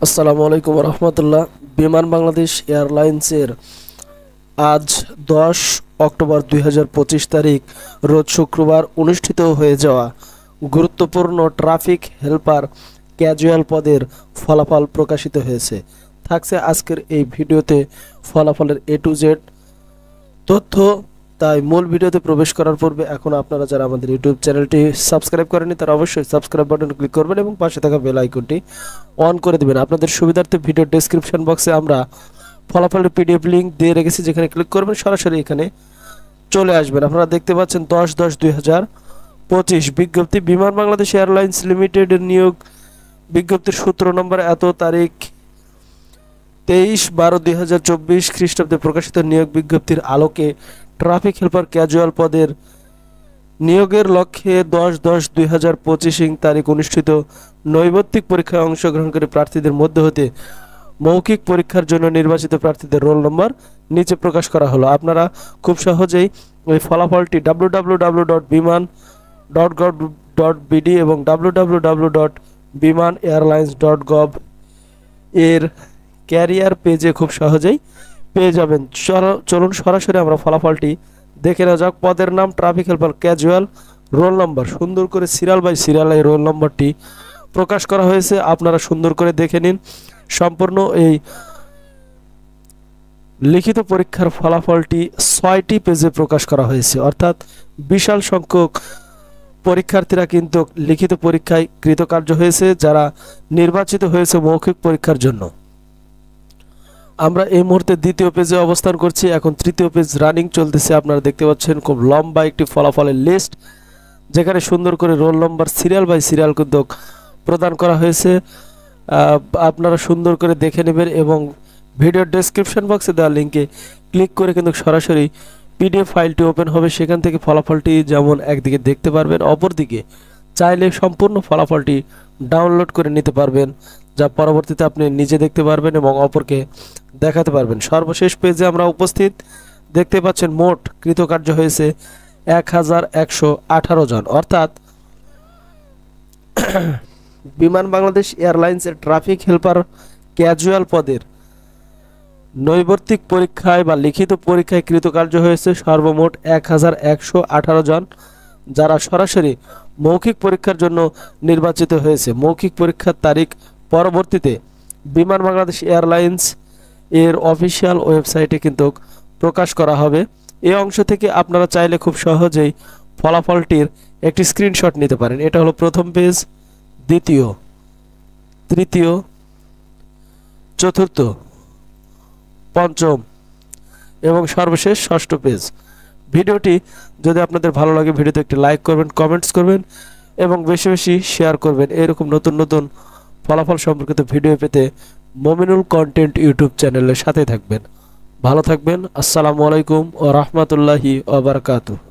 আসসালামু আলাইকুম রহমতুল্লাহ। বিমান বাংলাদেশ এয়ারলাইন্সের আজ 10 অক্টোবর 2025 তারিখ রোজ শুক্রবার অনুষ্ঠিত হয়ে যাওয়া গুরুত্বপূর্ণ ট্রাফিক হেল্পার ক্যাজুয়াল পদের ফলাফল প্রকাশিত হয়েছে। থাকছে আজকের এই ভিডিওতে ফলাফলের A to Z তথ্য। তাই মূল ভিডিওতে প্রবেশ করার পূর্বে এখন আপনারা যারা আমাদের ইউটিউব চ্যানেলটি সাবস্ক্রাইব করেনি তারা অবশ্যই সাবস্ক্রাইব বাটন ক্লিক করবেন এবং পাশে থাকা বেল আইকনটি অন করে দিবেন। আপনাদের সুবিধার্থে ভিডিও ডেসক্রিপশন বক্সে আমরা ফলাফলের পিডিএফ লিঙ্ক দিয়ে রেখেছি, যেখানে ক্লিক করবেন সরাসরি এখানে চলে আসবেন। আপনারা দেখতে পাচ্ছেন 10/10/2025 বিজ্ঞপ্তি, বিমান বাংলাদেশ এয়ারলাইন্স লিমিটেডের নিয়োগ বিজ্ঞপ্তির সূত্র নম্বর এত তারিখ 23/12/2024 খ্রিস্টাব্দে প্রকাশিত নিয়োগ বিজ্ঞপ্তির আলোকে ট্রাফিক হেল্পার ক্যাজুয়াল পদের নিয়োগের লক্ষ্যে 10/10/2025 তারিখ অনুষ্ঠিত নৈর্ব্যক্তিক পরীক্ষায় অংশগ্রহণকারী প্রার্থীদের মধ্য হতে মৌখিক পরীক্ষার জন্য নির্বাচিত প্রার্থীদের রোল নম্বর নিচে প্রকাশ করা হলো। আপনারা খুব সহজেই এই ফলাফলটি www.biman.gov.bd এবং www.bimanairlines.gov এর ক্যারিয়ার পেজে খুব সহজেই পেয়ে যাবেন। চলুন সরাসরি আমরা ফলাফলটি দেখে নেওয়া যাক। পদের নাম traffic helper casual, roll number সুন্দর করে সিরিয়াল বাই সিরিয়াল এই রোল নম্বরটি প্রকাশ করা হয়েছে। আপনারা সুন্দর করে দেখে নিন। সম্পূর্ণ এই লিখিত পরীক্ষার ফলাফলটি 6টি পেজে প্রকাশ করা হয়েছে, অর্থাৎ বিশাল সংখ্যক পরীক্ষার্থীরা কিন্তু লিখিত পরীক্ষায় কৃতকার্য হয়েছে, যারা নির্বাচিত হয়েছে মৌখিক পরীক্ষার জন্য। আমরা এই মুহূর্তে দ্বিতীয় পেজে অবস্থান করছি, এখন তৃতীয় পেজ রানিং চলতেছে। আপনারা দেখতে পাচ্ছেন খুব লম্বা একটি ফলাফলের লিস্ট, যেখানে সুন্দর করে roll number serial by serial কিন্তু প্রদান করা হয়েছে। আপনারা সুন্দর করে দেখে নেবেন এবং ভিডিওর ডেসক্রিপশন বক্সে দেওয়া লিঙ্কে ক্লিক করে কিন্তু সরাসরি পিডিএফ ফাইলটি ওপেন হবে। সেখান থেকে ফলাফলটি যেমন একদিকে দেখতে পারবেন, অপরদিকে চাইলে সম্পূর্ণ ফলাফলটি ডাউনলোড করে নিতে পারবেন, যা পরবর্তীতে আপনি নিজে দেখতে পারবেন এবং অপরকে দেখাতে পারবেন। সর্বশেষ পেজে আমরা উপস্থিত, দেখতে পাচ্ছেন মোট কৃতকার্য হয়েছে 1118 জন, অর্থাৎ বিমান বাংলাদেশ এয়ারলাইন্সের ট্রাফিক হেল্পার ক্যাজুয়াল পদের নৈর্ব্যক্তিক পরীক্ষায় বা লিখিত পরীক্ষায় কৃতকার্য হয়েছে সর্বমোট 1118 জন, যারা সরাসরি মৌখিক পরীক্ষার জন্য নির্বাচিত হয়েছে। মৌখিক পরীক্ষার তারিখ পরবর্তীতে বিমান বাংলাদেশ এয়ারলাইন্স এর অফিসিয়াল ওয়েবসাইটে কিন্তু প্রকাশ করা হবে। এই অংশ থেকে আপনারা চাইলে খুব সহজেই ফলাফলটির একটি স্ক্রিনশট নিতে পারেন। এটা হলো প্রথম পেজ, দ্বিতীয়, তৃতীয়, চতুর্থ, পঞ্চম এবং সর্বশেষ ষষ্ঠ পেজ। ভিডিওটি যদি আপনাদের ভালো লাগে ভিডিওতে একটি লাইক করবেন, কমেন্টস করবেন এবং বেশি বেশি শেয়ার করবেন। এরকম নতুন নতুন ফলাফল সম্পর্কিত ভিডিও পেতে মমিনুল কন্টেন্ট ইউটিউব চ্যানেলের সাথে থাকবেন। ভালো থাকবেন। আসসালামু আলাইকুম ওয়া রাহমাতুল্লাহি ওয়া বারাকাতুহু।